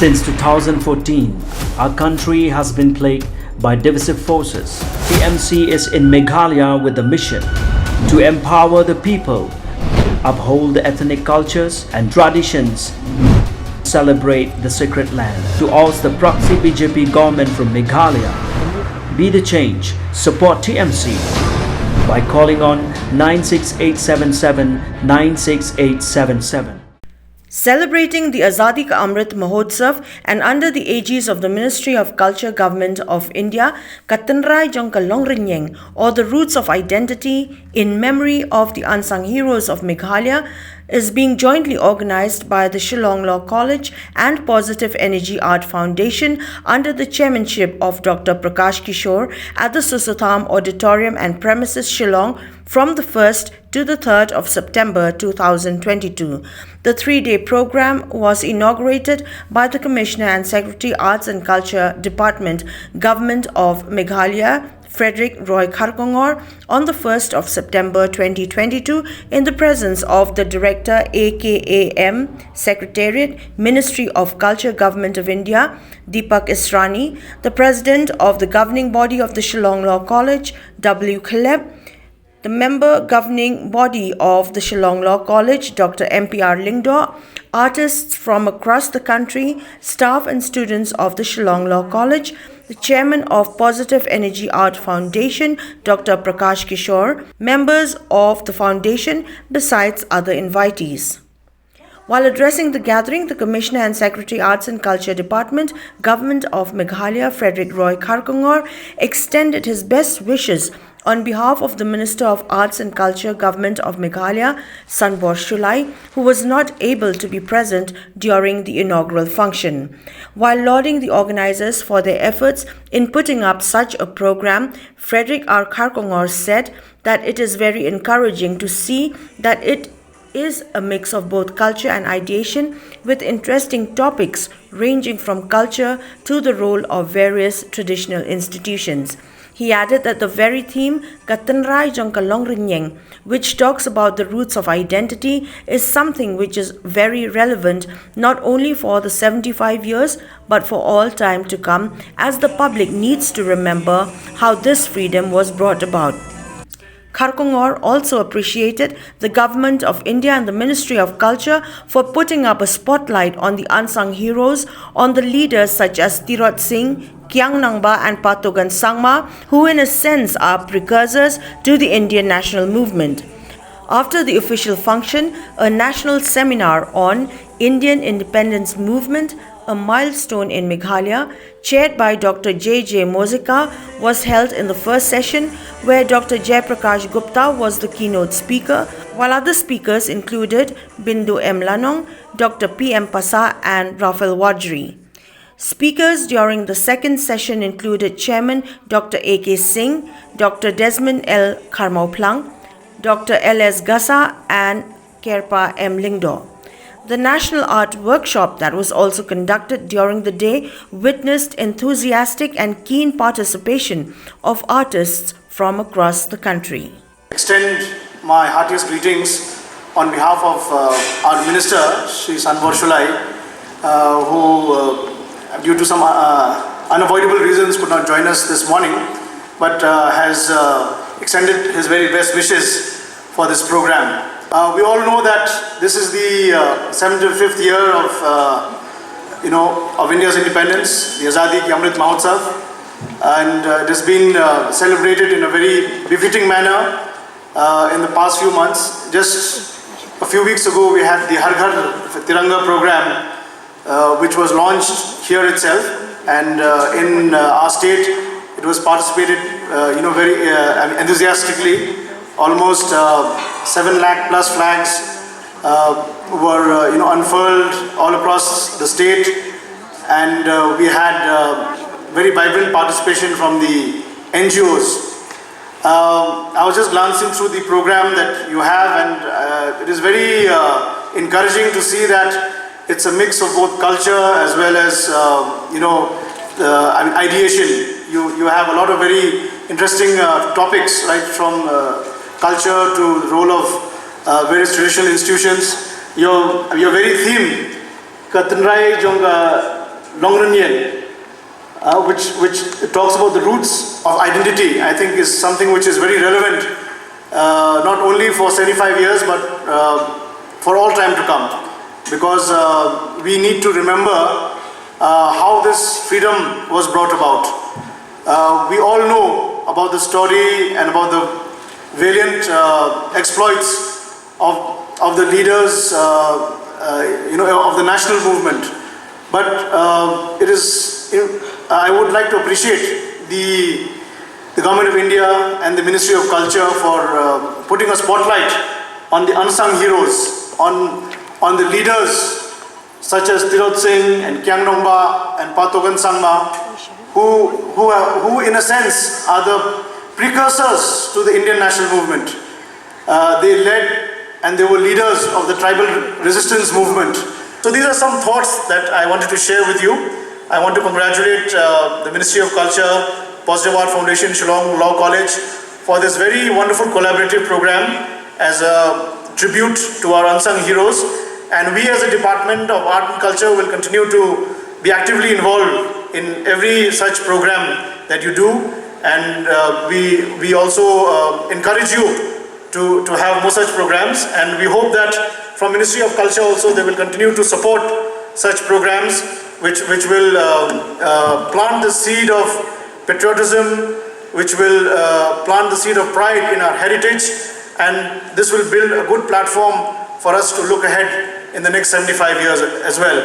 Since 2014, our country has been plagued by divisive forces. TMC is in Meghalaya with the mission to empower the people, uphold the ethnic cultures and traditions, celebrate the sacred land. To oust the proxy BJP government from Meghalaya, be the change, support TMC by calling on 96877 96877. Celebrating the Azadi Ka Amrit Mahotsav and under the aegis of the Ministry of Culture Government of India, Katanrai Jongka Longrinyeng, or the Roots of Identity in memory of the unsung heroes of Meghalaya, is being jointly organized by the Shillong Law College and Positive Energy Art Foundation under the chairmanship of Dr. Prakash Kishore at the Susatham Auditorium and Premises, Shillong, from the 1st to the 3rd of September 2022. The three-day program was inaugurated by the Commissioner and Secretary Arts and Culture Department, Government of Meghalaya, Frederick Roy Kharkongor, on the 1st of September 2022 in the presence of the Director AKAM Secretariat, Ministry of Culture, Government of India, Deepak Israni, the President of the Governing Body of the Shillong Law College, W. Khaleb, the member governing body of the Shillong Law College, Dr. MPR Lingdo, artists from across the country, staff and students of the Shillong Law College, the chairman of Positive Energy Art Foundation, Dr. Prakash Kishore, members of the foundation, besides other invitees. While addressing the gathering, the Commissioner and Secretary Arts and Culture Department, Government of Meghalaya, Frederick Roy Kharkongor, extended his best wishes on behalf of the Minister of Arts and Culture, Government of Meghalaya, Sanbor Shulai, who was not able to be present during the inaugural function. While lauding the organizers for their efforts in putting up such a program, Frederick R. Kharkongor said that it is very encouraging to see that it is a mix of both culture and ideation with interesting topics ranging from culture to the role of various traditional institutions. He added that the very theme, Katanrai Jongka Longrinyeng, which talks about the roots of identity, is something which is very relevant not only for the 75 years but for all time to come, as the public needs to remember how this freedom was brought about. Kharkongor also appreciated the Government of India and the Ministry of Culture for putting up a spotlight on the unsung heroes, on the leaders such as Tirot Singh, Kyang Nangba and Patogan Sangma, who in a sense are precursors to the Indian national movement. After the official function, a national seminar on Indian independence movement, a milestone in Meghalaya, chaired by Dr. J.J. Mozika, was held in the first session, where Dr. Jaiprakash Gupta was the keynote speaker, while other speakers included Bindu M. Lanong, Dr. P. M. Pasa and Rafael Wadri. Speakers during the second session included Chairman Dr. A.K. Singh, Dr. Desmond L. Kharmauplang, Dr. L.S. Gasa and Kerpa M. Lingdo. The National Art Workshop that was also conducted during the day witnessed enthusiastic and keen participation of artists from across the country. Extend my heartiest greetings on behalf of our Minister, Shri Sanbor Shulai, who due to some unavoidable reasons could not join us this morning, but has extended his very best wishes for this program. We all know that this is the 75th year of India's independence, the Azadi Ka Amrit Mahotsav, and it has been celebrated in a very befitting manner in the past few months. Just a few weeks ago, we had the Har Ghar Tiranga program, which was launched here itself, and in our state, it was participated, very enthusiastically. Almost 7 lakh plus flags were unfurled all across the state, and we had very vibrant participation from the NGOs. I was just glancing through the program that you have, and it is very encouraging to see that it's a mix of both culture as well as ideation. You have a lot of very interesting topics, right from culture to the role of various traditional institutions. Your very theme, Katanrai Jongka Longrenyen, which talks about the roots of identity, I think is something which is very relevant, not only for 75 years, but for all time to come. Because we need to remember how this freedom was brought about. We all know about the story and about the valiant exploits of the leaders, of the national movement. But I would like to appreciate the Government of India and the Ministry of Culture for putting a spotlight on the unsung heroes, on the leaders such as Tirot Singh and Kyang Nongba and Patogan Sangma, who in a sense are the precursors to the Indian national movement. They led and they were leaders of the tribal resistance movement. So these are some thoughts that I wanted to share with you. I want to congratulate the Ministry of Culture, Positive Art Foundation, Shillong Law College for this very wonderful collaborative program as a tribute to our unsung heroes. And we as a Department of Art and Culture will continue to be actively involved in every such program that you do. And we also encourage you to have more such programs, and we hope that from Ministry of Culture also they will continue to support such programs which will plant the seed of patriotism, which will plant the seed of pride in our heritage, and this will build a good platform for us to look ahead in the next 75 years as well.